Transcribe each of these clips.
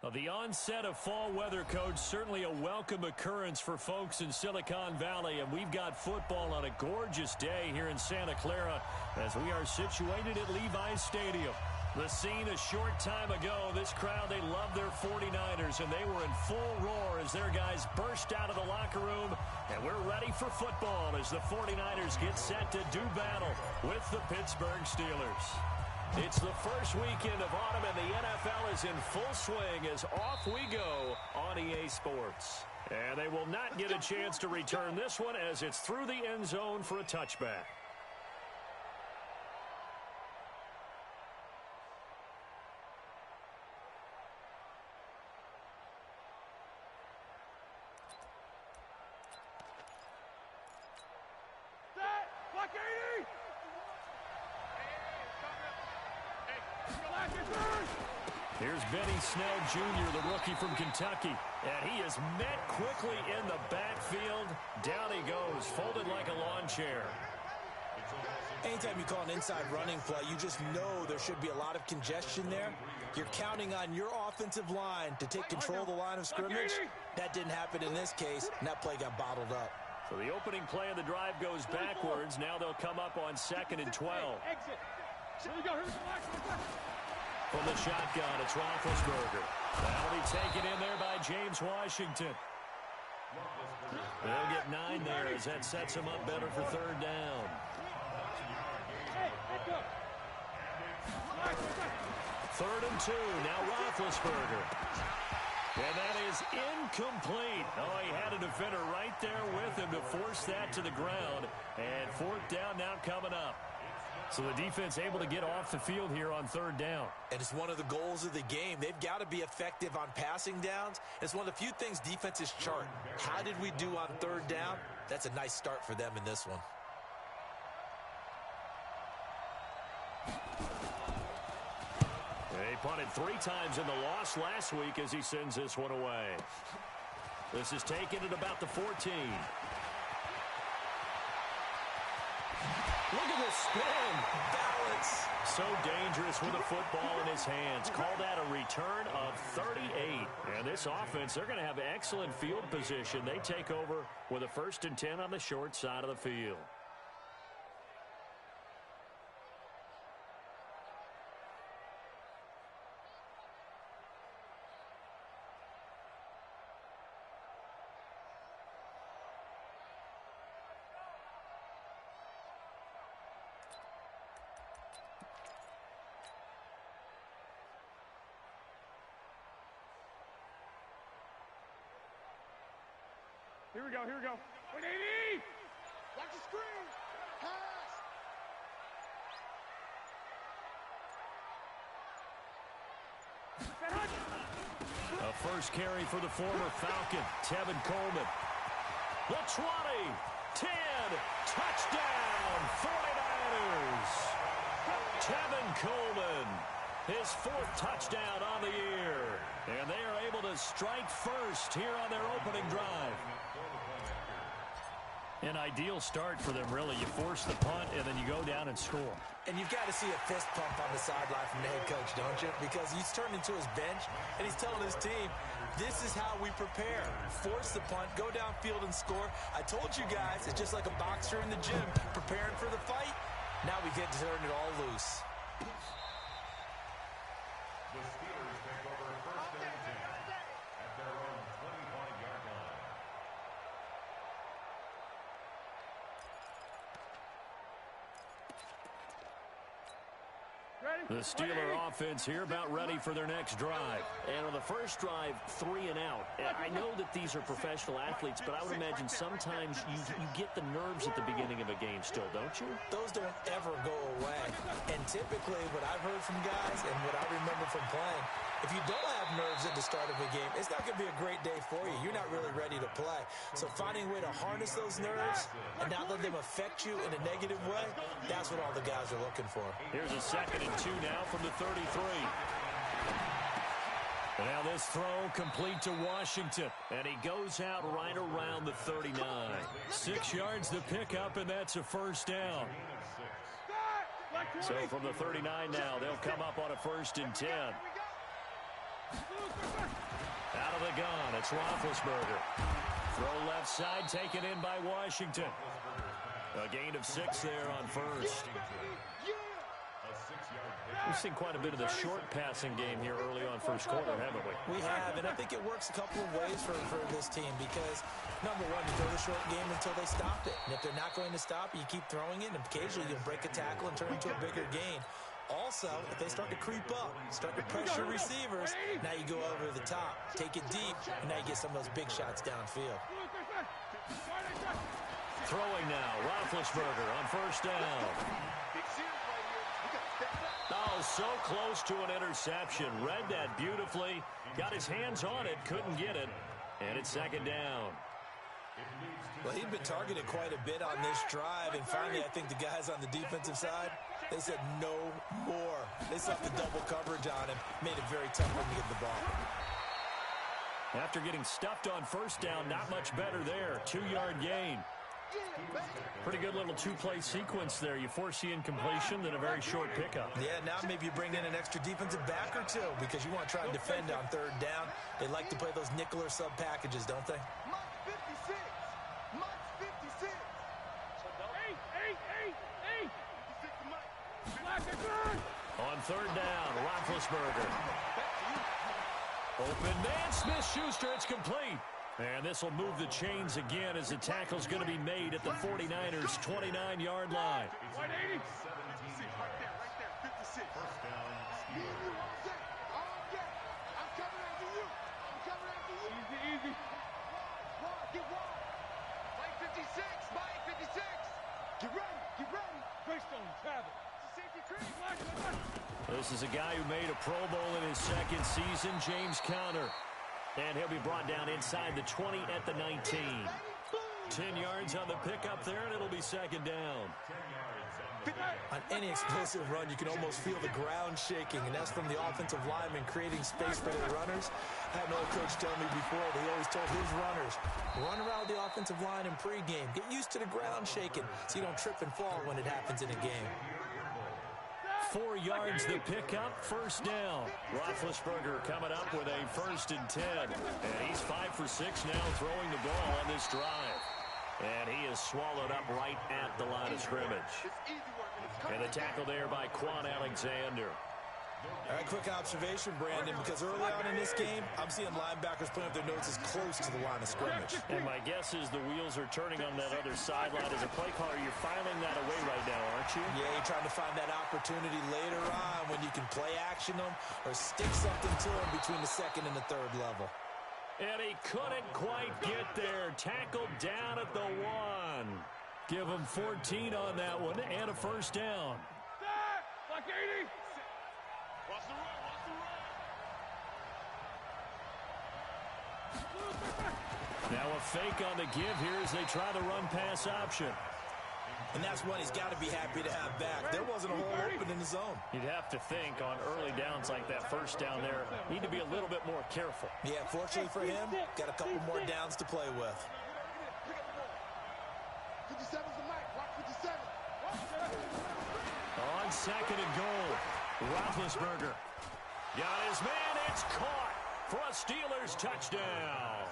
Well, the onset of fall weather, Coach, certainly a welcome occurrence for folks in Silicon Valley, and we've got football on a gorgeous day here in Santa Clara as we are situated at Levi's Stadium. The scene a short time ago, this crowd, they love their 49ers, and they were in full roar as their guys burst out of the locker room, and we're ready for football as the 49ers get set to do battle with the Pittsburgh Steelers. It's the first weekend of autumn, and the NFL is in full swing as off we go on EA Sports. And they will not get a chance to return this one as it's through the end zone for a touchback. Here's Benny Snell Jr., the rookie from Kentucky. And he is met quickly in the backfield. Down he goes, folded like a lawn chair. Anytime you call an inside running play, you just know there should be a lot of congestion there. You're counting on your offensive line to take control of the line of scrimmage. That didn't happen in this case, and that play got bottled up. So the opening play of the drive goes backwards. Now they'll come up on 2nd and 12. Here we go. From the shotgun, it's Roethlisberger. That'll be taken in there by James Washington. They'll get 9 there as that sets them up better for 3rd down. 3rd and 2, now Roethlisberger. And that is incomplete. Oh, he had a defender right there with him to force that to the ground. And 4th down now coming up. So the defense able to get off the field here on 3rd down. And it's one of the goals of the game. They've got to be effective on passing downs. It's one of the few things defenses chart. How did we do on 3rd down? That's a nice start for them in this one. They punted 3 times in the loss last week as he sends this one away. This is taken at about the 14. Look at this spin. Balance. So dangerous with a football in his hands. Call that a return of 38. And this offense, they're going to have excellent field position. They take over with a 1st and 10 on the short side of the field. Here we go. 180! Watch the screen! Pass! A first carry for the former Falcon, Tevin Coleman. The 20, 10, touchdown, 49ers! Tevin Coleman, his 4th touchdown on the year. And they are able to strike first here on their opening drive. An ideal start for them, really. You force the punt, and then you go down and score. And you've got to see a fist pump on the sideline from the head coach, don't you? Because he's turned into his bench, and he's telling his team, this is how we prepare. Force the punt, go downfield and score. I told you guys, it's just like a boxer in the gym, preparing for the fight. Now we get to turn it all loose. The Steelers take over 1st and 10 at their own 25-yard line. The Steeler offense here about ready for their next drive. And on the first drive, 3 and out. I know that these are professional athletes, but I would imagine sometimes you get the nerves at the beginning of a game still, don't you? Those don't ever go away. And typically what I've heard from guys and what I remember from playing, if you don't have nerves at the start of a game, it's not going to be a great day for you. You're not really ready to play. So finding a way to harness those nerves and not let them affect you in a negative way, that's what all the guys are looking for. Here's a 2nd and 2 now from the 33. Now this throw complete to Washington, and he goes out right around the 39. 6 yards to pick up, and that's a 1st down. So from the 39 now, they'll come up on a 1st and 10. of the gun. It's Roethlisberger. Throw left side, taken in by Washington. A gain of 6 there on first. We've seen quite a bit of the short passing game here early on first quarter, haven't we? We have, and I think it works a couple of ways for this team because, number one, you throw the short game until they stop it. And if they're not going to stop it, you keep throwing it, and occasionally you'll break a tackle and turn into a bigger gain. Also, if they start to creep up, start to pressure receivers, now you go over the top, take it deep, and now you get some of those big shots downfield. Throwing now, Roethlisberger on first down. Oh, so close to an interception. Read that beautifully. Got his hands on it, couldn't get it. And it's second down. Well, he'd been targeted quite a bit on this drive, and finally I think the guys on the defensive side, they said no more. They set the double coverage on him, made it very tough for him to get the ball. After getting stuffed on first down, not much better there. 2-yard gain. Pretty good little two-play sequence there. You force the incompletion, then a very short pickup. Yeah, now maybe you bring in an extra defensive back or two because you want to try and defend on third down. They like to play those nickel or sub packages, don't they? On third down, Roethlisberger. Open man, Smith-Schuster, it's complete. And this will move the chains again as the tackle's going to be made at the 49ers' 29-yard line. This is a guy who made a Pro Bowl in his second season, James Conner. And he'll be brought down inside the 20 at the 19. 10 yards on the pickup there, and it'll be second down. On any explosive run, you can almost feel the ground shaking, and that's from the offensive linemen creating space for their runners. I had an old coach tell me before, they always told his runners, run around the offensive line in pregame. Get used to the ground shaking so you don't trip and fall when it happens in a game. 4 yards the pickup, first down. Roethlisberger coming up with a 1st and 10. And he's 5 for 6 now throwing the ball on this drive. And he is swallowed up right at the line of scrimmage. And the tackle there by Quan Alexander. All right, quick observation, Brandon, because early on in this game, I'm seeing linebackers putting up their noses close to the line of scrimmage. And my guess is the wheels are turning on that other sideline. As a play caller, you're filing that away right now, aren't you? Yeah, you're trying to find that opportunity later on when you can play action them or stick something to them between the second and the third level. And he couldn't quite get there. Tackled down at the 1. Give him 14 on that one and a first down. Like 80. Now a fake on the give here as they try the run-pass option. And that's one he's got to be happy to have back. There wasn't a hole open in the zone. You'd have to think on early downs like that first down there, need to be a little bit more careful. Yeah, fortunately for him, got a couple more downs to play with. 57's the mic. Watch 57. On second and goal, Roethlisberger. Got his man, it's caught for a Steelers touchdown.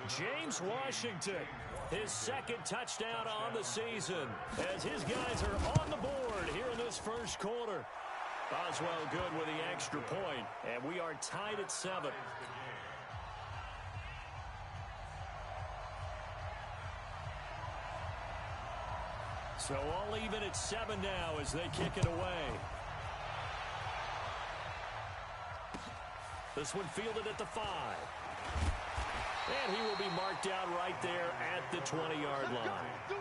James Washington, his second touchdown on the season as his guys are on the board here in this first quarter. Oswell good with the extra point, and we are tied at 7. So all even at 7 now as they kick it away. This one fielded at the 5. And he will be marked down right there at the 20-yard line.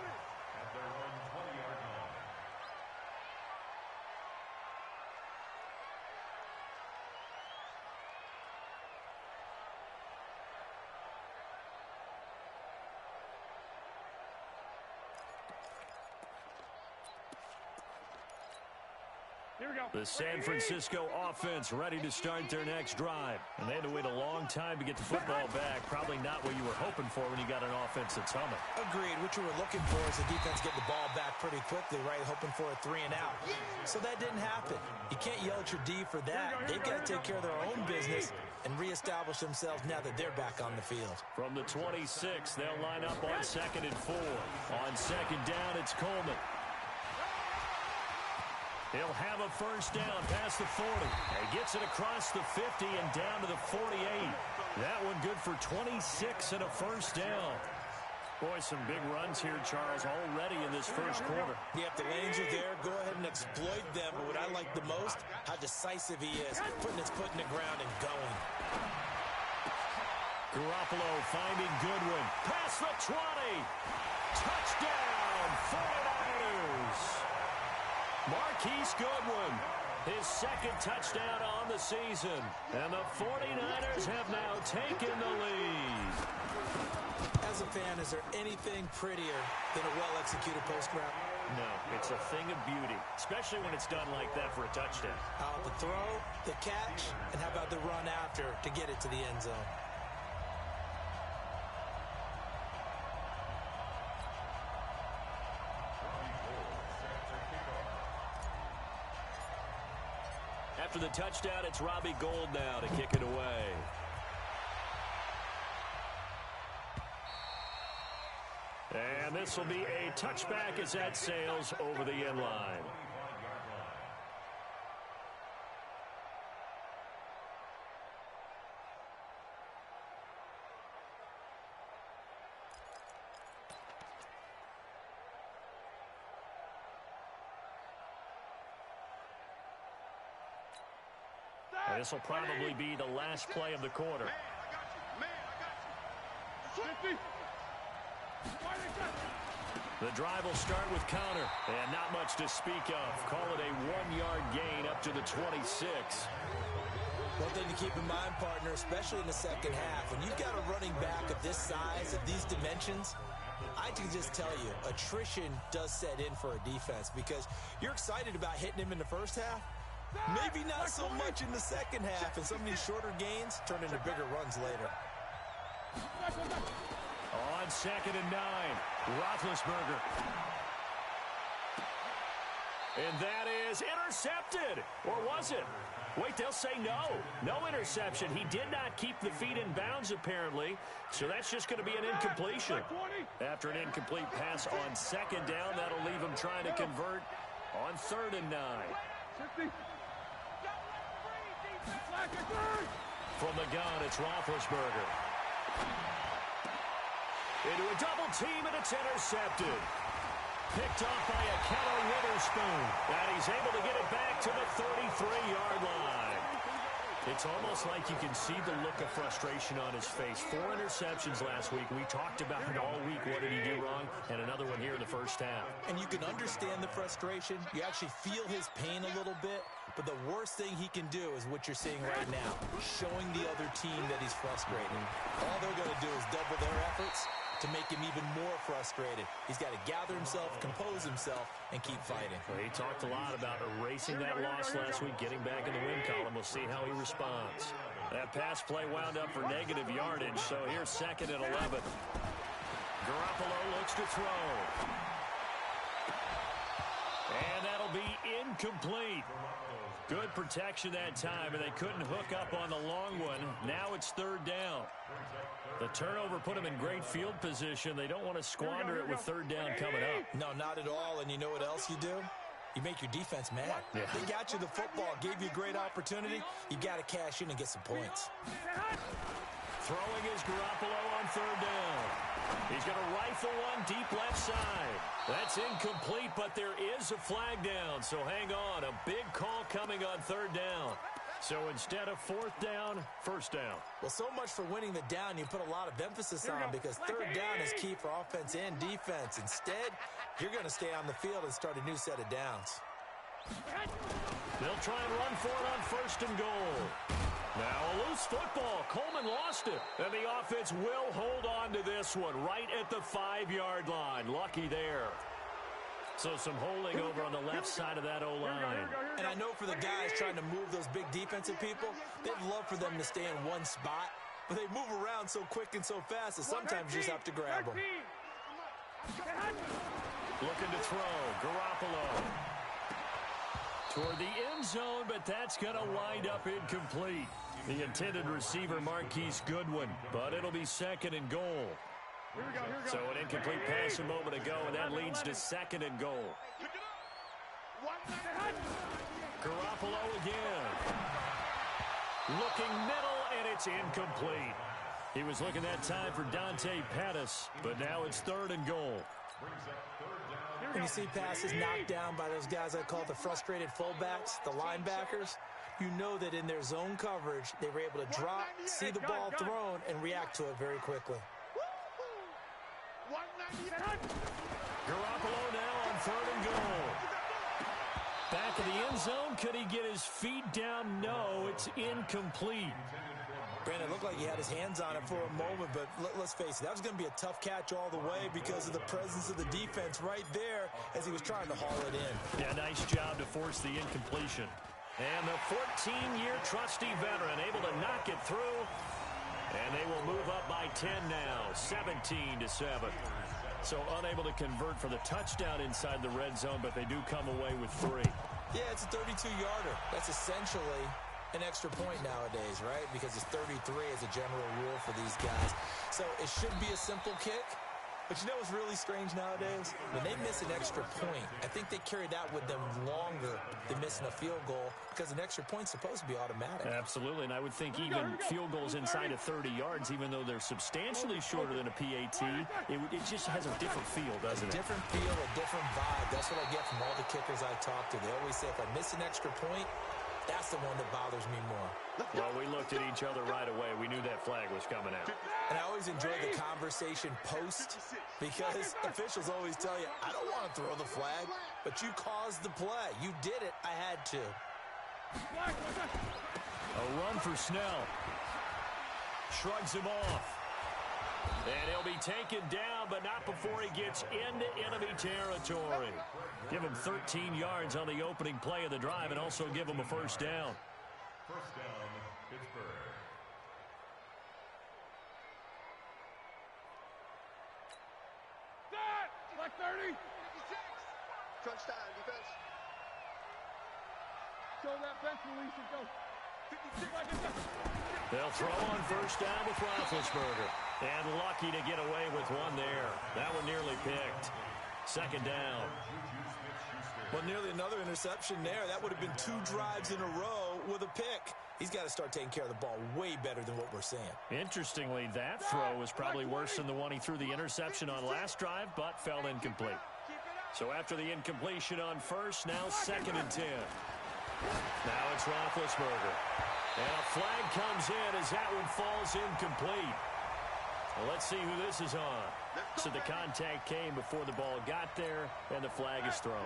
The San Francisco offense ready to start their next drive. And they had to wait a long time to get the football back. Probably not what you were hoping for when you got an offense that's humming. Agreed. What you were looking for is the defense getting the ball back pretty quickly, right? Hoping for a 3 and out. So that didn't happen. You can't yell at your D for that. They've got to take care of their own business and reestablish themselves now that they're back on the field. From the 26, they'll line up on 2nd and 4. On 2nd down, it's Coleman. He'll have a first down past the 40. He gets it across the 50 and down to the 48. That one good for 26 and a first down. Boy, some big runs here, Charles, already in this first quarter. Yeah, if the lanes are there, go ahead and exploit them. But what I like the most, how decisive he is, putting his foot in the ground and going. Garoppolo finding Goodwin. Past the 20. Touchdown, 49ers. Marquise Goodwin, his 2nd touchdown on the season. And the 49ers have now taken the lead. As a fan, is there anything prettier than a well-executed post route? No, it's a thing of beauty, especially when it's done like that for a touchdown. How about the throw, the catch, and how about the run after to get it to the end zone? After the touchdown, it's Robbie Gould now to kick it away. And this will be a touchback as that sails over the end line. And this will probably be the last play of the quarter. The drive will start with counter, and not much to speak of. Call it a 1-yard gain up to the 26. One thing to keep in mind, partner, especially in the second half, when you've got a running back of this size, of these dimensions, I can just tell you, attrition does set in for a defense because you're excited about hitting him in the first half. Maybe not so much in the second half, and some of these shorter gains turn into bigger runs later. On 2nd and 9, Roethlisberger. And that is intercepted. Or was it? Wait, they'll say no. No interception. He did not keep the feet in bounds, apparently. So that's just going to be an incompletion. After an incomplete pass on 2nd down, that'll leave him trying to convert on 3rd and 9. From the gun, it's Roethlisberger. Into a double team, and it's intercepted. Picked off by a Keller Witherspoon. And he's able to get it back to the 33-yard line. It's almost like you can see the look of frustration on his face. 4 interceptions last week. We talked about it all week. What did he do wrong? And another one here in the first half. And you can understand the frustration. You actually feel his pain a little bit. But the worst thing he can do is what you're seeing right now, showing the other team that he's frustrated. All they're going to do is double their efforts to make him even more frustrated. He's got to gather himself, compose himself, and keep fighting. Well, he talked a lot about erasing that loss last week, getting back in the win column. We'll see how he responds. That pass play wound up for negative yardage, so here's 2nd and 11. Garoppolo looks to throw. And that'll be incomplete. Good protection that time, and they couldn't hook up on the long one. Now it's 3rd down. The turnover put them in great field position. They don't want to squander it with 3rd down coming up. No, not at all. And you know what else you do? You make your defense mad. Yeah. They got you the football, gave you a great opportunity. You got to cash in and get some points. Throwing is Garoppolo on 3rd down. He's going to rifle one deep left side. That's incomplete, but there is a flag down, so hang on. A big call coming on 3rd down. So instead of 4th down, 1st down. Well, so much for winning the down you put a lot of emphasis on because 3rd down is key for offense and defense. Instead, you're going to stay on the field and start a new set of downs. They'll try and run for it on 1st and goal. Now a loose football. Coleman lost it. And the offense will hold on to this one right at the 5-yard line. Lucky there. So some holding over on the left side of that O-line. And I know for the guys trying to move those big defensive people, they'd love for them to stay in one spot. But they move around so quick and so fast that sometimes you just have to grab them. Looking to throw. Garoppolo. toward the end zone, but that's going to wind up incomplete. The intended receiver, Marquise Goodwin, but it'll be second and goal. Here we go, here we go. So an incomplete pass a moment ago, and that leads to second and goal. Garoppolo again. Looking middle, and it's incomplete. He was looking that time for Dante Pettis, but now it's third and goal. When you see passes knocked down by those guys I call the frustrated fullbacks, the linebackers, you know that in their zone coverage, they were able to drop, see the ball thrown, and react to it very quickly. Garoppolo now on third and goal. Back of the end zone. Could he get his feet down? No, it's incomplete. Brandon, it looked like he had his hands on it for a moment, but let's face it, that was going to be a tough catch all the way because of the presence of the defense right there as he was trying to haul it in. Yeah, nice job to force the incompletion. And the 14-year trusty veteran able to knock it through. And they will move up by 10 now, 17-7. So unable to convert for the touchdown inside the red zone, but they do come away with 3. Yeah, it's a 32-yarder. That's essentially an extra point nowadays, right? Because it's 33 as a general rule for these guys. So it should be a simple kick. But you know what's really strange nowadays? When they miss an extra point, I think they carry that with them longer than missing a field goal because an extra point's supposed to be automatic. Absolutely, and I would think even field goals inside of 30 yards, even though they're substantially shorter than a PAT, it just has a different feel, doesn't it? A different feel, a different vibe. That's what I get from all the kickers I talk to. They always say if I miss an extra point, that's the one that bothers me more. Well, we looked at each other right away. We knew that flag was coming out. And I always enjoy the conversation post because officials always tell you, I don't want to throw the flag, but you caused the play. You did it. I had to. A run for Snell. Shrugs him off. And he'll be taken down, but not before he gets into enemy territory. Give him 13 yards on the opening play of the drive and also give him a first down. First down, Pittsburgh. Set! Like 30. Crunch time, defense. Show that bench release and go. 56. They'll throw on first down with Roethlisberger. And lucky to get away with one there. That one nearly picked. Second down. Well, nearly another interception there. That would have been 2 drives in a row with a pick. He's got to start taking care of the ball way better than what we're seeing. Interestingly, that throw was probably worse than the one he threw the interception on last drive, but fell incomplete. So after the incompletion on first, now second and 10. Now it's Roethlisberger. And a flag comes in as that one falls incomplete. Well, let's see who this is on. So the contact came before the ball got there, and the flag is thrown.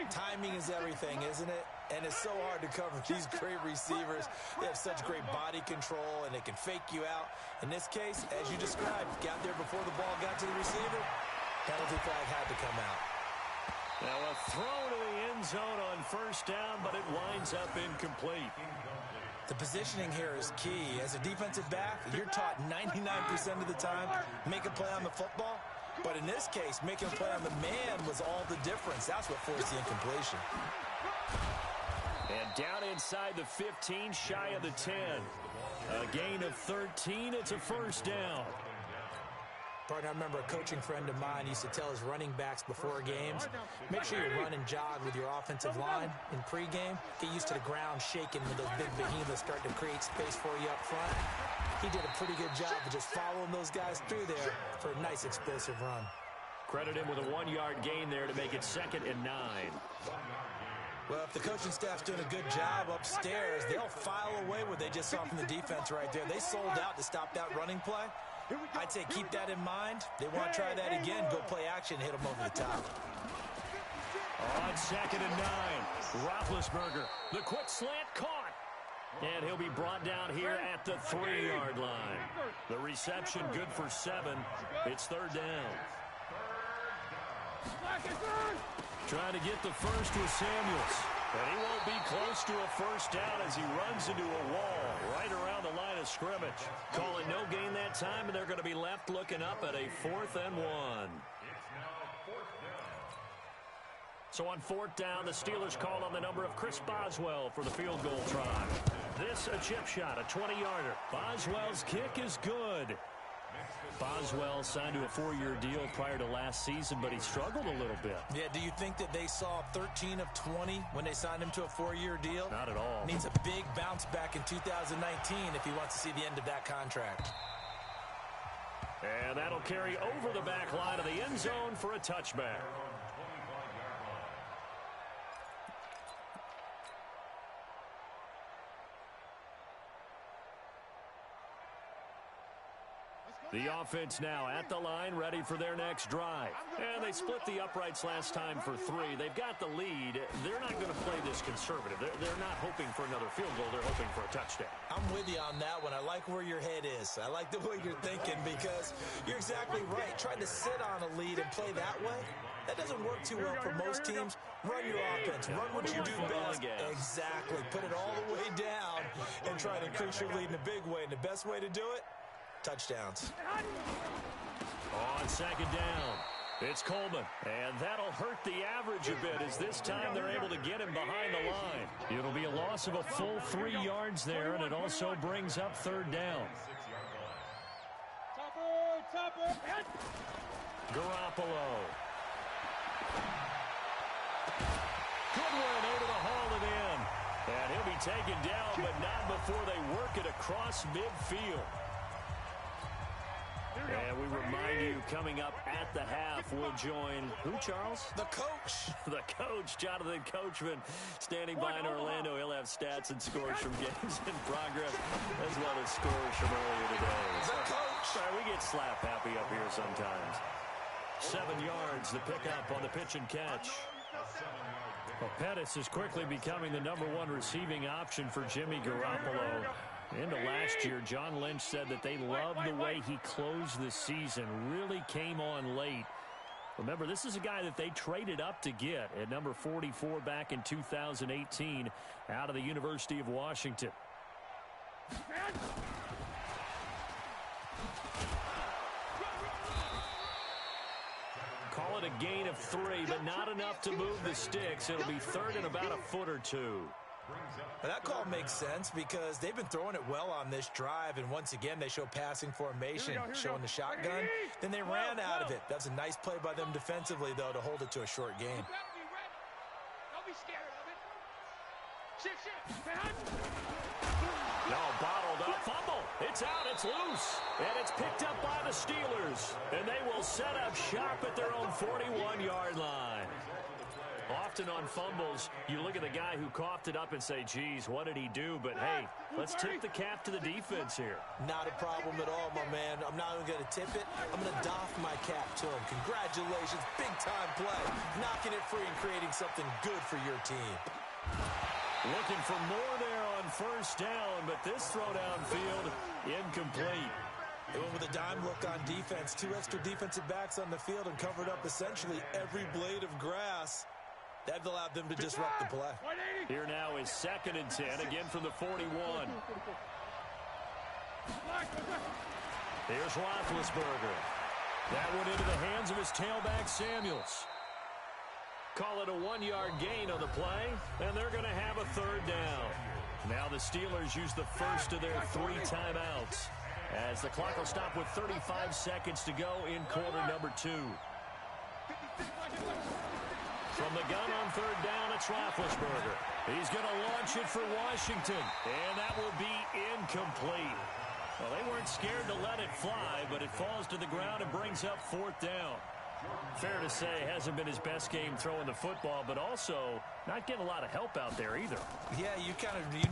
Timing is everything, isn't it? And it's so hard to cover these great receivers. They have such great body control, and they can fake you out. In this case, as you described, got there before the ball got to the receiver. Penalty flag had to come out. Now a throw to the end zone on first down, but it winds up incomplete. The positioning here is key. As a defensive back, you're taught 99% of the time, make a play on the football. But in this case, making a play on the man was all the difference. That's what forced the incompletion. And down inside the 15, shy of the 10. A gain of 13, it's a first down. Partner, I remember a coaching friend of mine used to tell his running backs before games, make sure you run and jog with your offensive line in pregame. Get used to the ground shaking when those big behemoths start to create space for you up front. He did a pretty good job of just following those guys through there for a nice explosive run. Credit him with a 1-yard gain there to make it 2nd and 9. Well, if the coaching staff's doing a good job upstairs, they'll file away what they just saw from the defense right there. They sold out to stop that running play. I'd say keep that in mind. They want to try that again, go play action, hit them over the top. On 2nd and 9, Roethlisberger, the quick slant caught. And he'll be brought down here at the 3-yard line. The reception good for 7. It's 3rd down. Trying to get the first with Samuels. And he won't be close to a first down as he runs into a wall right around the line of scrimmage. Call it no gain that time, and they're going to be left looking up at a 4th and 1. So on 4th down, the Steelers call on the number of Chris Boswell for the field goal try. This a chip shot, a 20-yarder. Boswell's kick is good. Boswell signed to a 4-year deal prior to last season, but he struggled a little bit. Yeah, do you think that they saw 13 of 20 when they signed him to a 4-year deal? Not at all. Needs a big bounce back in 2019 if he wants to see the end of that contract. And that'll carry over the back line of the end zone for a touchback. The offense now at the line, ready for their next drive. And they split the uprights last time for 3. They've got the lead. They're not going to play this conservative. They're not hoping for another field goal. They're hoping for a touchdown. I'm with you on that one. I like where your head is. I like the way you're thinking because you're exactly right. Trying to sit on a lead and play that way, that doesn't work too well for most teams. Run your offense. Run what you do best. Exactly. Put it all the way down and try to increase your lead in a big way. And the best way to do it, touchdowns. On 2nd down, it's Coleman. And that'll hurt the average a bit as this time they're able to get him behind the line. It'll be a loss of a full 3 yards there, and it also brings up 3rd down. Garoppolo. Good one able to haul it in. And he'll be taken down, but not before they work it across midfield. And we remind you, coming up at the half, we'll join who, Charles? The coach. The coach, Jonathan Coachman, standing by in Orlando. He'll have stats and scores from games in progress, as well as scores from earlier today. The coach. Sorry, we get slap happy up here sometimes. 7 yards, the pickup on the pitch and catch. Well, Pettis is quickly becoming the #1 receiving option for Jimmy Garoppolo. Into last year, John Lynch said that they loved the way he closed the season, really came on late. Remember, this is a guy that they traded up to get at number 44 back in 2018 out of the University of Washington. Call it a gain of 3, but not enough to move the sticks. It'll be 3rd and about a foot or 2. Well, that call makes sense because they've been throwing it well on this drive, and once again, they show passing formation, showing the shotgun. Then they ran out of it. That's a nice play by them defensively, though, to hold it to a short game. Don't be scared of it. Sit. No, bottled up. Fumble. It's out. It's loose. And it's picked up by the Steelers. And they will set up shop at their own 41-yard line. Often on fumbles, you look at the guy who coughed it up and say, geez, what did he do? But, hey, let's tip the cap to the defense here. Not a problem at all, my man. I'm not even going to tip it. I'm going to doff my cap to him. Congratulations. Big-time play. Knocking it free and creating something good for your team. Looking for more there on 1st down, but this throw downfield incomplete. They went with a dime look on defense. 2 extra defensive backs on the field and covered up essentially every blade of grass. That allowed them to disrupt the play. Here now is 2nd and 10, again from the 41. Here's Roethlisberger. That one into the hands of his tailback, Samuels. Call it a 1-yard gain on the play, and they're going to have a 3rd down. Now the Steelers use the first of their 3 timeouts, as the clock will stop with 35 seconds to go in quarter number 2. From the gun on 3rd down, it's Roethlisberger. He's going to launch it for Washington, and that will be incomplete. Well, they weren't scared to let it fly, but it falls to the ground and brings up 4th down. Fair to say, hasn't been his best game throwing the football, but also not getting a lot of help out there either. Yeah, you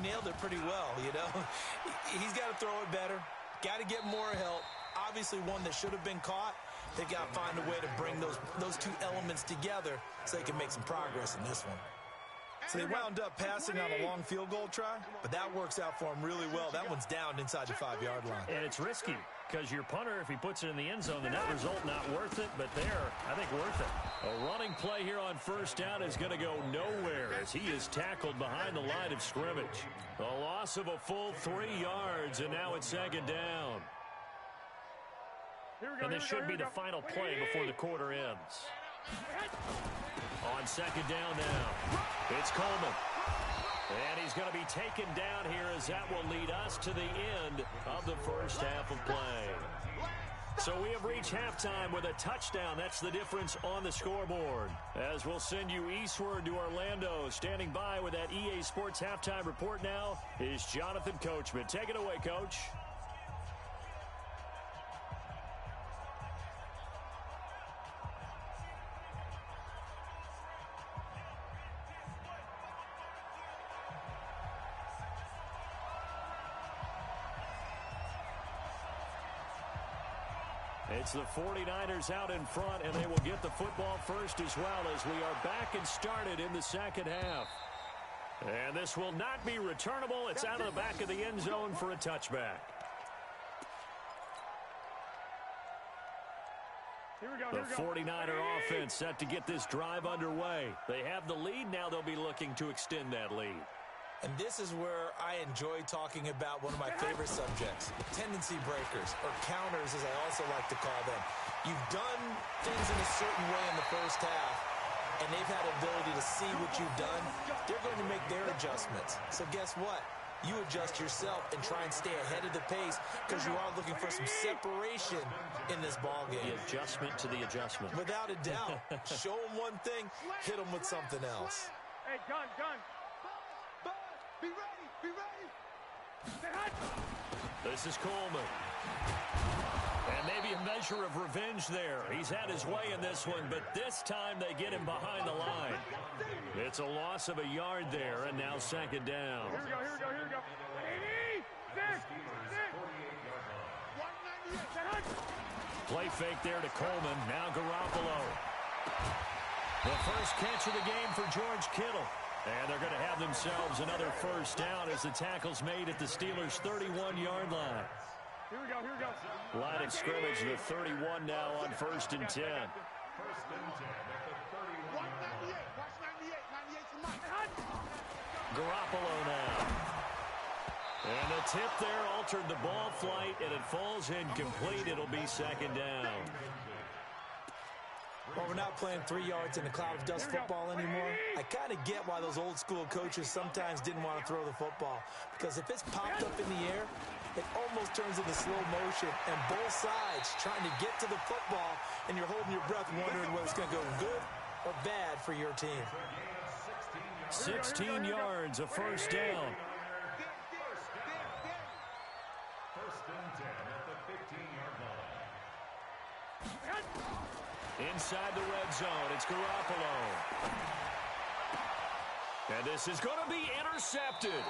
nailed it pretty well, you know. He's got to throw it better. Got to get more help. Obviously one that should have been caught. They got to find a way to bring those 2 elements together so they can make some progress in this one. So they wound up passing on a long field goal try, but that works out for them really well. That one's down inside the 5-yard line. And it's risky because your punter, if he puts it in the end zone, the net result not worth it, but there, I think worth it. A running play here on 1st down is going to go nowhere as he is tackled behind the line of scrimmage. A loss of a full 3 yards, and now it's 2nd down. And this should be the final play before the quarter ends. On second down now, it's Coleman. And he's going to be taken down here as that will lead us to the end of the first half of play. So we have reached halftime with a touchdown. That's the difference on the scoreboard. As we'll send you eastward to Orlando. Standing by with that EA Sports halftime report now is Jonathan Coachman. Take it away, Coach. It's the 49ers out in front, and they will get the football first as well as we are back and started in the second half. And this will not be returnable. It's out of the back of the end zone for a touchback. The 49er offense set to get this drive underway. They have the lead. Now they'll be looking to extend that lead. And this is where I enjoy talking about one of my favorite subjects, tendency breakers, or counters as I also like to call them. You've done things in a certain way in the first half, and they've had the ability to see what you've done. They're going to make their adjustments. So guess what? You adjust yourself and try and stay ahead of the pace because you are looking for some separation in this ballgame. The adjustment to the adjustment. Without a doubt. Show them one thing, hit them with something else. Hey, gun. Be ready, be ready. This is Coleman. And maybe a measure of revenge there. He's had his way in this one, but this time they get him behind the line. It's a loss of a yard there, and now second down. Here we go. 86. Play fake there to Coleman. Now Garoppolo. The first catch of the game for George Kittle. And they're going to have themselves another first down as the tackle's made at the Steelers' 31-yard line. Here we go. Line of scrimmage, the 31 now on 1st and 10. First and 10 at the 31-yard line. Watch 98. 98's mine. Garoppolo now. And the tip there altered the ball flight, and it falls incomplete. It'll be second down. Well, we're not playing 3 yards in a cloud of dust football anymore. I kind of get why those old school coaches sometimes didn't want to throw the football. Because if it's popped up in the air, it almost turns into slow motion. And both sides trying to get to the football, and you're holding your breath wondering whether it's going to go good or bad for your team. 16 yards, a first down. First and 10 at the 15-yard line. Inside the red zone, it's Garoppolo. And this is going to be intercepted.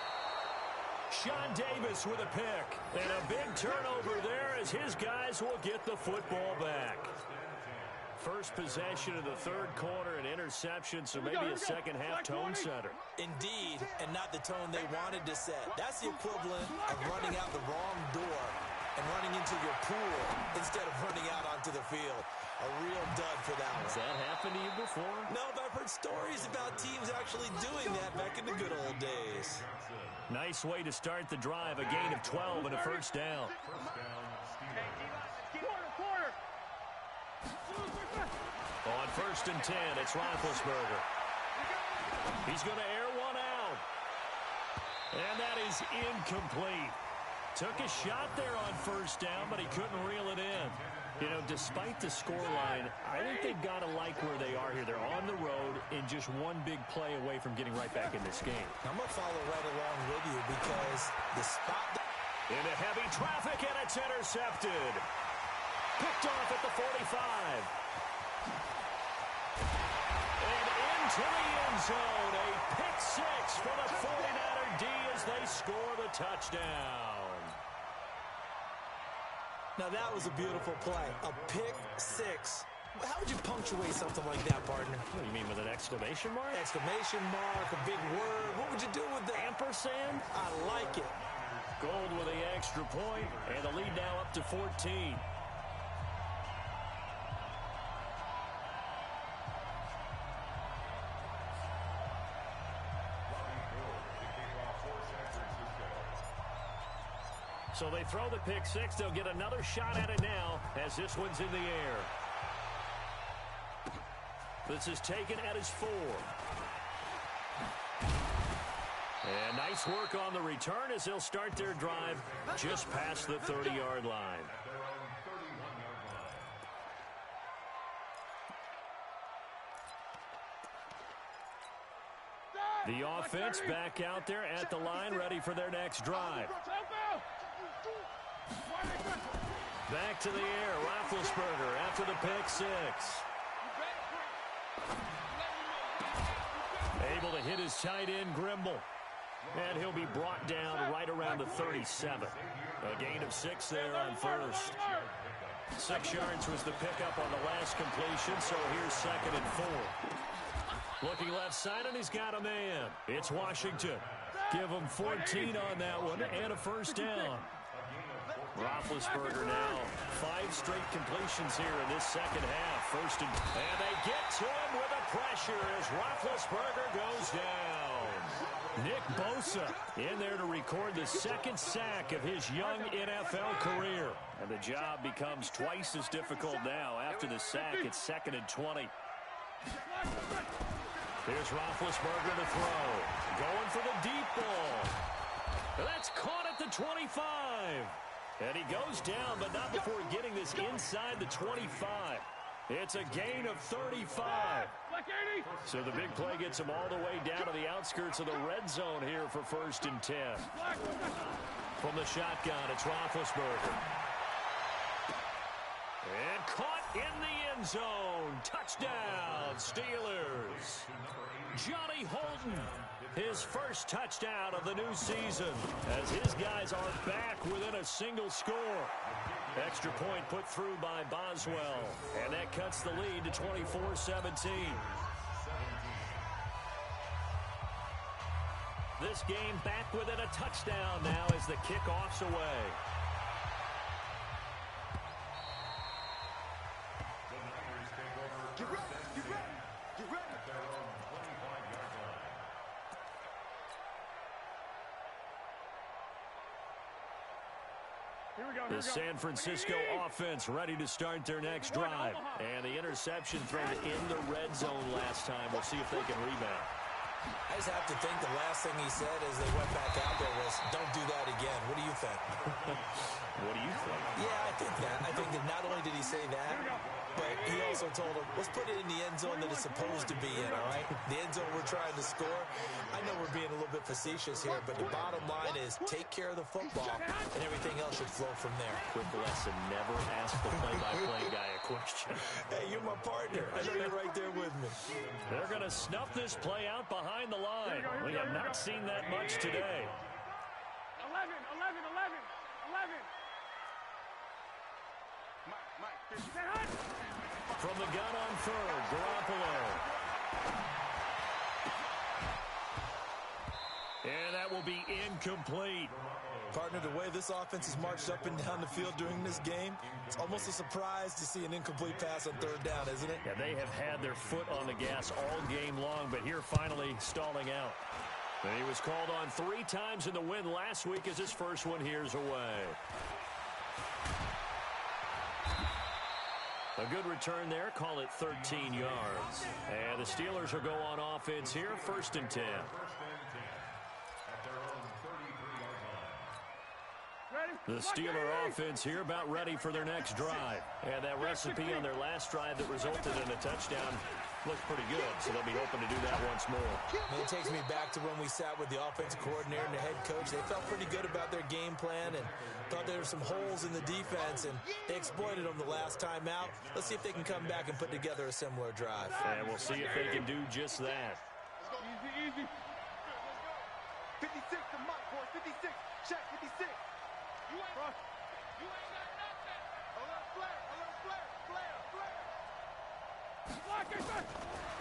Sean Davis with a pick. And a big turnover there as his guys will get the football back. First possession of the third quarter, an interception, so maybe a second-half tone setter. Indeed, and not the tone they wanted to set. That's the equivalent of running out the wrong door and running into your pool instead of running out onto the field. A real dud for that one. Has that happened to you before? No, but I've heard stories about teams actually doing that back in the good old days. Nice way to start the drive, a gain of 12 and a first down. Quarter. On 1st and 10, it's Roethlisberger. He's going to air one out. And that is incomplete. Took a shot there on first down, but he couldn't reel it in. You know, despite the scoreline, I think they've got to like where they are here. They're on the road and just one big play away from getting right back in this game. I'm going to follow right along with you because the spot... Into heavy traffic, and it's intercepted. Picked off at the 45. And into the end zone. A pick six for the 49er D as they score the touchdown. Now, that was a beautiful play. A pick six. How would you punctuate something like that, partner? What do you mean, with an exclamation mark? Exclamation mark, a big word. What would you do with that? Ampersand? I like it. Gold with the extra point, and the lead now up to 14. So they throw the pick six. They'll get another shot at it now as this one's in the air. This is taken at his 4. And nice work on the return as they'll start their drive just past the 30-yard line. The offense back out there at the line, ready for their next drive. Back to the air, Roethlisberger after the pick 6. Able to hit his tight end, Grimble. And he'll be brought down right around the 37. A gain of 6 there on first. 6 yards was the pickup on the last completion, so here's 2nd and 4. Looking left side, and he's got a man. It's Washington. Give him 14 on that one and a first down. Roethlisberger now. 5 straight completions here in this second half. And they get to him with a pressure as Roethlisberger goes down. Nick Bosa in there to record the 2nd sack of his young NFL career. And the job becomes twice as difficult now. After the sack, it's 2nd and 20. Here's Roethlisberger to throw. Going for the deep ball. That's caught at the 25. And he goes down, but not before getting this inside the 25. It's a gain of 35. So the big play gets him all the way down to the outskirts of the red zone here for 1st and 10. From the shotgun, it's Roethlisberger. And caught in the end zone. Touchdown, Steelers. Johnny Holden, his first touchdown of the new season, as his guys are back within a single score. Extra point put through by Boswell, and that cuts the lead to 24-17. This game back within a touchdown now as the kickoff's away. Get ready, get ready, get ready. At their own 25-yard line. Here we go. The San Francisco offense ready to start their next drive. And the interception thrown in the red zone last time. We'll see if they can rebound. I just have to think the last thing he said as they went back out there was, don't do that again. What do you think? What do you think? Yeah, I think that. I think that not only did he say that, but he also told him, let's put it in the end zone that it's supposed to be in, all right? The end zone we're trying to score. I know we're being a little bit facetious here, but the bottom line is take care of the football, and everything else should flow from there. Quick lesson, never ask the play-by-play guy a question. Hey, you're my partner. I know you're right there with me. They're going to snuff this play out behind the line. We have not seen that much today. 11. Mike. From the gun on 3rd, Garoppolo. And that will be incomplete. Partner, the way this offense has marched up and down the field during this game, it's almost a surprise to see an incomplete pass on 3rd down, isn't it? Yeah, they have had their foot on the gas all game long, but here finally stalling out. And he was called on 3 times in the win last week as his first one here's away. A good return there. Call it 13 yards. And the Steelers will go on offense here. 1st and 10. The Steeler offense here about ready for their next drive. And that recipe on their last drive that resulted in a touchdown looked pretty good, so they'll be hoping to do that once more. And it takes me back to when we sat with the offensive coordinator and the head coach. They felt pretty good about their game plan and thought there were some holes in the defense, and they exploited them the last time out. Let's see if they can come back and put together a similar drive. And we'll see if they can do just that. Easy. 56 to Mike, boy. 56. Check 56. You ain't got nothing.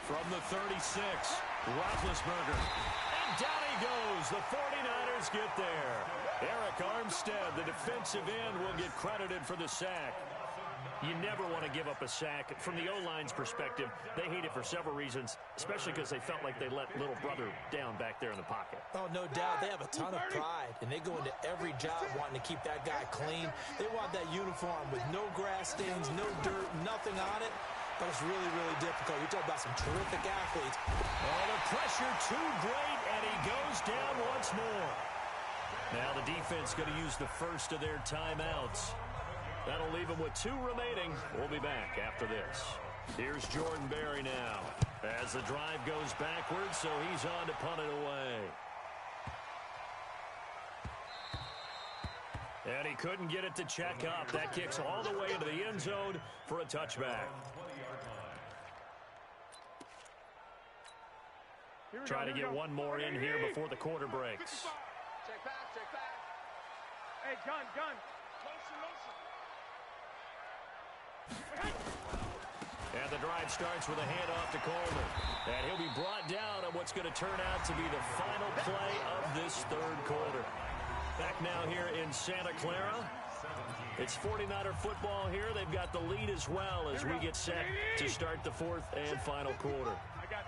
From the 36, Roethlisberger. And down he goes. The 49ers get there. Eric Armstead, the defensive end, will get credited for the sack. You never want to give up a sack. From the O-line's perspective, they hate it for several reasons, especially because they felt like they let little brother down back there in the pocket. Oh, no doubt. They have a ton of pride, and they go into every job wanting to keep that guy clean. They want that uniform with no grass stains, no dirt, nothing on it. That was really, really difficult. You're talking about some terrific athletes. Oh, the pressure too great, and he goes down once more. Now the defense going to use the first of their timeouts. That'll leave them with 2 remaining. We'll be back after this. Here's Jordan Berry now as the drive goes backwards, so he's on to punt it away. And he couldn't get it to check up. That kicks all the way into the end zone for a touchback. Try to get one more in here before the quarter breaks. Check back, check back. Hey, gun. Motion. And the drive starts with a handoff to Coleman. And he'll be brought down on what's going to turn out to be the final play of this third quarter. Back now here in Santa Clara. It's 49er football here. They've got the lead as well as we get set to start the fourth and final quarter.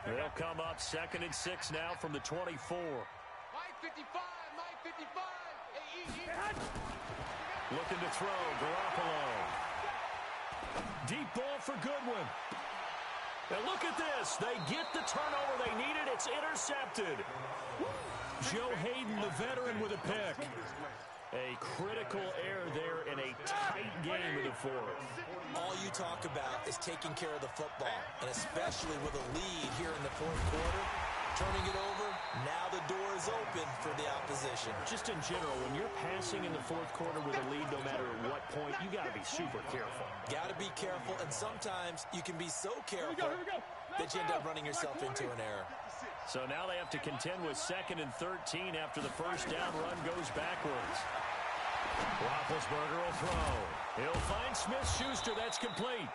They'll come up 2nd and 6 now from the 24. Mike 55, Mike 55. Hey, Looking to throw, Garoppolo. Deep ball for Goodwin. Now look at this. They get the turnover they needed. It's intercepted. Joe Hayden, the veteran, with a pick. A critical error there in a tight game in the fourth. All you talk about is taking care of the football, and especially with a lead here in the fourth quarter, turning it over, now the door is open for the opposition. Just in general, when you're passing in the fourth quarter with a lead, no matter at what point, you got to be super careful. Got to be careful, and sometimes you can be so careful that you end up running yourself into an error. So now they have to contend with 2nd and 13 after the first down run goes backwards. Roethlisberger will throw. He'll find Smith-Schuster. That's complete.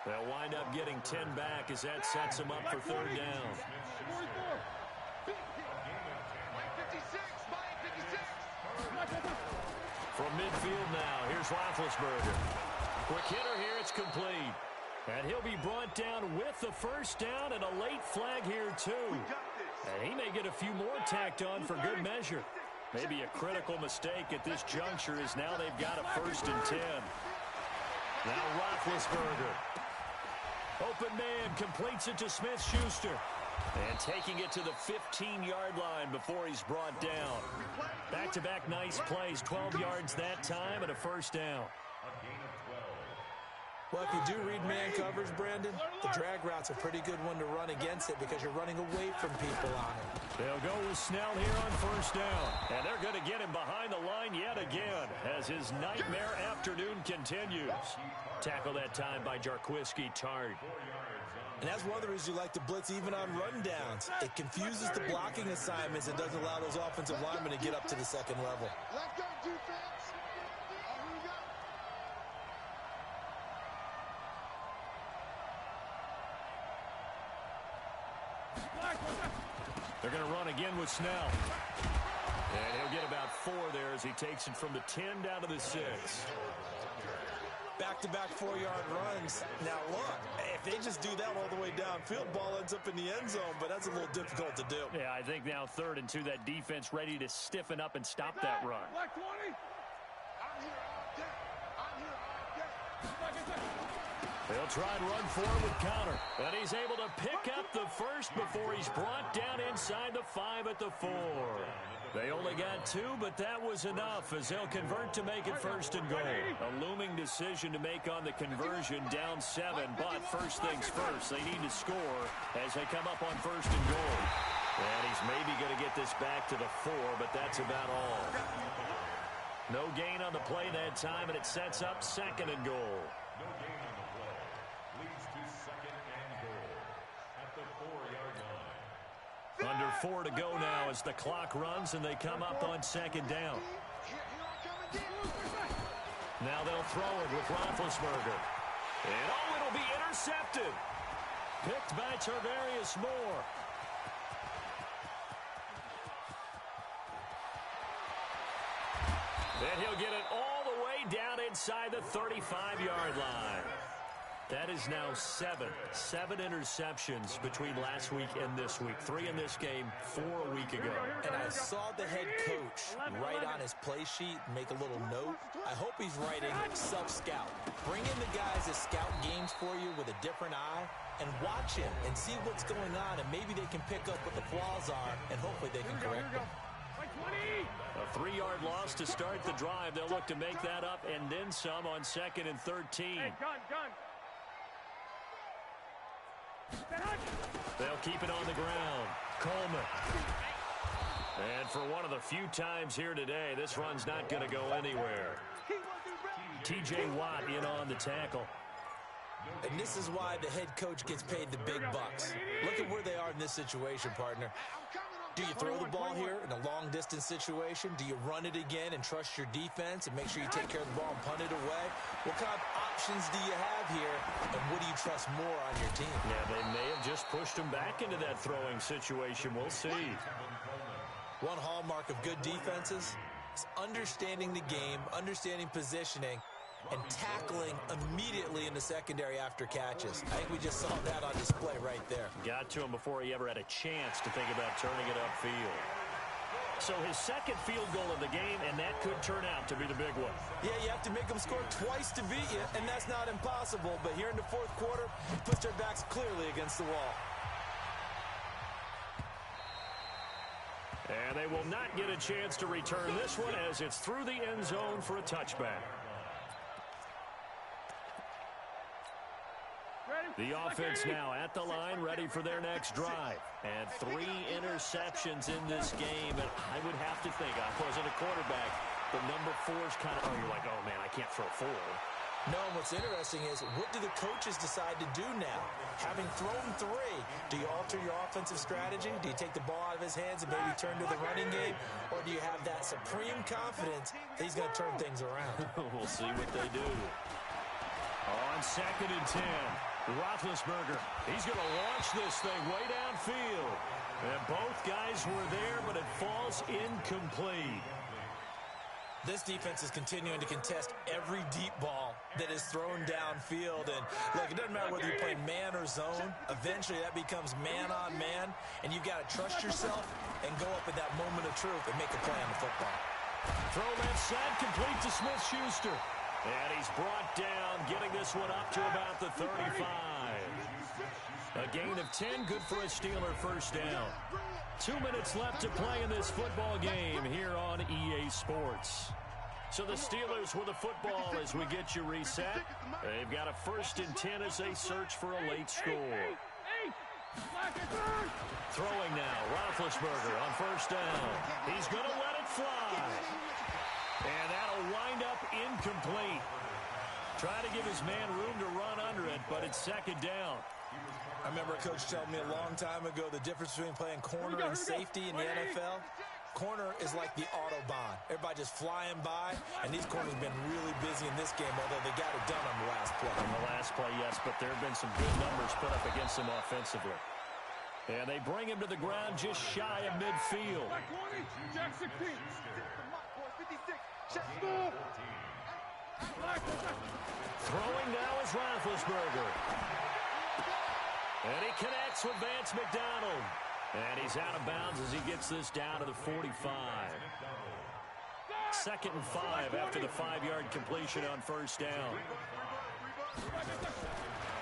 They'll wind up getting 10 back as that sets them up for third down. From midfield now, here's Roethlisberger. Quick hitter here, it's complete. And he'll be brought down with the first down and a late flag here, too. And he may get a few more tacked on for good measure. Maybe a critical mistake at this juncture is now they've got a 1st and 10. Now Roethlisberger. Open man, completes it to Smith-Schuster. And taking it to the 15-yard line before he's brought down. Back-to-back nice plays, 12 yards that time and a first down. Well, if you do read man coverage, Brandon, the drag route's a pretty good one to run against it because you're running away from people on it. They'll go with Snell here on first down. And they're going to get him behind the line yet again as his nightmare afternoon continues. Tackle that time by Jarquiski Tart. And that's one of the reasons you like to blitz even on rundowns. It confuses the blocking assignments and doesn't allow those offensive linemen to get up to the second level. Let's go, defense. Here we go. They're going to run again with Snell. And he'll get about 4 there as he takes it from the 10 down to the 6. Back-to-back 4-yard runs. Now, look, if they just do that all the way downfield, ball ends up in the end zone, but that's a little difficult to do. Yeah, I think now 3rd and 2, that defense ready to stiffen up and stop that run. Black 20. I'm here all day. I'm here all day. They'll try and run forward with counter. And he's able to pick up the first before he's brought down inside the 5 at the 4. They only got 2, but that was enough as they'll convert to make it 1st and goal. A looming decision to make on the conversion, down 7. But first things first, they need to score as they come up on 1st and goal. And he's maybe going to get this back to the 4, but that's about all. No gain on the play that time, and it sets up 2nd and goal. No gain on the play. Leads to 2nd and goal at the 4-yard line. Under 4 to go now as the clock runs and they come up on 2nd down. Now they'll throw it with Roethlisberger. And it'll be intercepted. Picked by Tarvarius Moore. And he'll get it all the way down inside the 35-yard line. That is now 7 interceptions between last week and this week. 3 in this game, 4 a week ago. And I saw the head coach write on his play sheet, make a little note. I hope he's writing self-scout. Bring in the guys that scout games for you with a different eye and watch him and see what's going on, and maybe they can pick up what the flaws are, and hopefully they can correct them. A 3-yard loss to start the drive. They'll look to make that up and then some on 2nd and 13. Hey, gun. They'll keep it on the ground. Coleman. And for one of the few times here today, this run's not going to go anywhere. T.J. Watt in on the tackle. And this is why the head coach gets paid the big bucks. Look at where they are in this situation, partner. Do you throw the ball here in a long-distance situation? Do you run it again and trust your defense and make sure you take care of the ball and punt it away? What kind of options do you have here, and what do you trust more on your team? Yeah, they may have just pushed him back into that throwing situation. We'll see. One hallmark of good defenses is understanding the game, understanding positioning, and tackling immediately in the secondary after catches. I think we just saw that on display right there. Got to him before he ever had a chance to think about turning it upfield. So his second field goal of the game, and that could turn out to be the big one. Yeah, you have to make them score twice to beat you, and that's not impossible. But here in the fourth quarter, puts their backs clearly against the wall. And they will not get a chance to return this one as it's through the end zone for a touchback. The offense now at the line, ready for their next drive. And 3 interceptions in this game. And I would have to think, I wasn't a quarterback, but number 4 is kind of, you're like, oh, man, I can't throw 4. No, and what's interesting is, what do the coaches decide to do now? Having thrown 3, do you alter your offensive strategy? Do you take the ball out of his hands and maybe turn to the running game? Or do you have that supreme confidence that he's going to turn things around? We'll see what they do. On 2nd and 10. Roethlisberger, he's going to launch this thing way downfield. And both guys were there, but it falls incomplete. This defense is continuing to contest every deep ball that is thrown downfield. And look, it doesn't matter whether you play man or zone. Eventually, that becomes man on man. And you've got to trust yourself and go up at that moment of truth and make a play on the football. Throw left side, complete to Smith-Schuster. And he's brought down, getting this one up to about the 35. A gain of 10, good for a Steeler first down. 2 minutes left to play in this football game here on EA Sports. So the Steelers with the football as we get you reset. They've got a 1st and 10 as they search for a late score. Throwing now, Roethlisberger on 1st down. He's going to let it fly. And that'll wind up incomplete. Trying to give his man room to run under it, but it's 2nd down. I remember a coach telling me a long time ago the difference between playing corner and safety in the NFL. Corner is like the Autobahn. Everybody just flying by, and these corners have been really busy in this game, although they got it done on the last play. On the last play, yes, but there have been some good numbers put up against them offensively. And they bring him to the ground just shy of midfield. Throwing now is Roethlisberger. And he connects with Vance McDonald. And he's out of bounds as he gets this down to the 45. 2nd and 5 after the 5-yard completion on 1st down.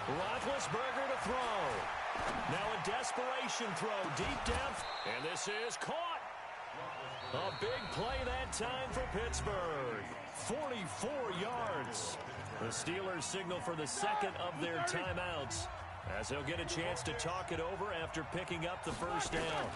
Roethlisberger to throw. Now a desperation throw deep down. And this is caught. A big play that time for Pittsburgh. 44 yards. The Steelers signal for the 2nd of their timeouts as they'll get a chance to talk it over after picking up the 1st down.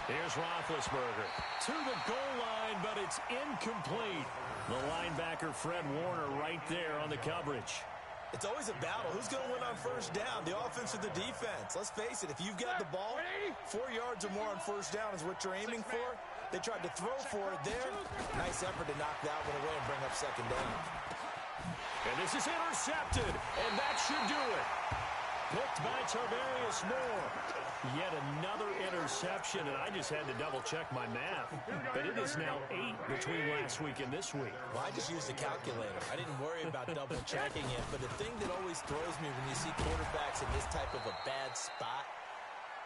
Here's Roethlisberger to the goal line, but it's incomplete. The linebacker Fred Warner right there on the coverage. It's always a battle. Who's going to win on 1st down, the offense or the defense? Let's face it, if you've got the ball, 4 yards or more on 1st down is what you're aiming for. They tried to throw for it there. Nice effort to knock that one away and bring up 2nd down. And this is intercepted, and that should do it. picked by Tarvarius Moore. Yet another interception, and I just had to double-check my math. But it is now 8 between last week and this week. Well, I just used a calculator. I didn't worry about double-checking it. But the thing that always throws me when you see quarterbacks in this type of a bad spot,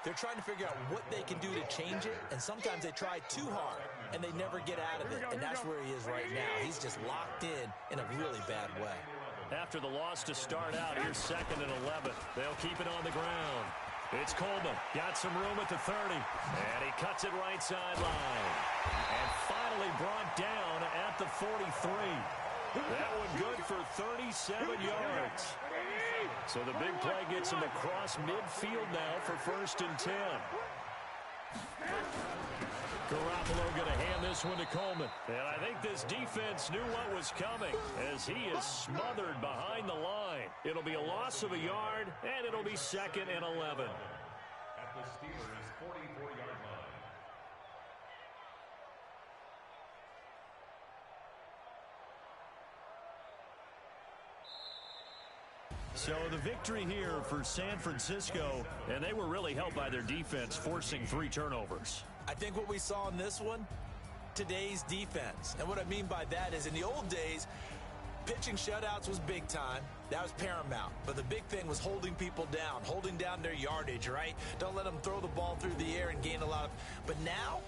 they're trying to figure out what they can do to change it, and sometimes they try too hard, and they never get out of it. And that's where he is right now. He's just locked in a really bad way. After the loss to start out, here's 2nd and 11. They'll keep it on the ground. It's Coleman. Got some room at the 30. And he cuts it right sideline. And finally brought down at the 43. That one good for 37 yards. So the big play gets him across midfield now for 1st and 10. Garoppolo going to hand this one to Coleman. And I think this defense knew what was coming as he is smothered behind the line. It'll be a loss of a yard, and it'll be 2nd and 11. At the Steelers' 44-yard line. So the victory here for San Francisco, and they were really helped by their defense forcing 3 turnovers. I think what we saw in this one, today's defense. And what I mean by that is in the old days, pitching shutouts was big time. That was paramount. But the big thing was holding people down, holding down their yardage, right? Don't let them throw the ball through the air and gain a lot of... But now,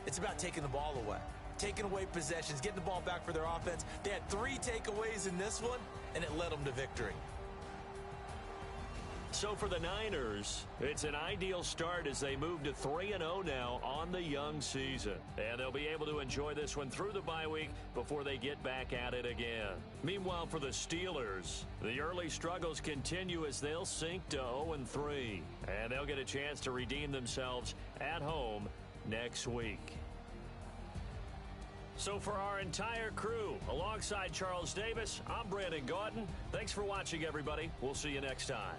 it's about taking the ball away. Taking away possessions, getting the ball back for their offense. They had 3 takeaways in this one, and it led them to victory. So for the Niners, it's an ideal start as they move to 3-0 now on the young season. And they'll be able to enjoy this one through the bye week before they get back at it again. Meanwhile, for the Steelers, the early struggles continue as they'll sink to 0-3. And they'll get a chance to redeem themselves at home next week. So for our entire crew, alongside Charles Davis, I'm Brandon Gauton. Thanks for watching, everybody. We'll see you next time.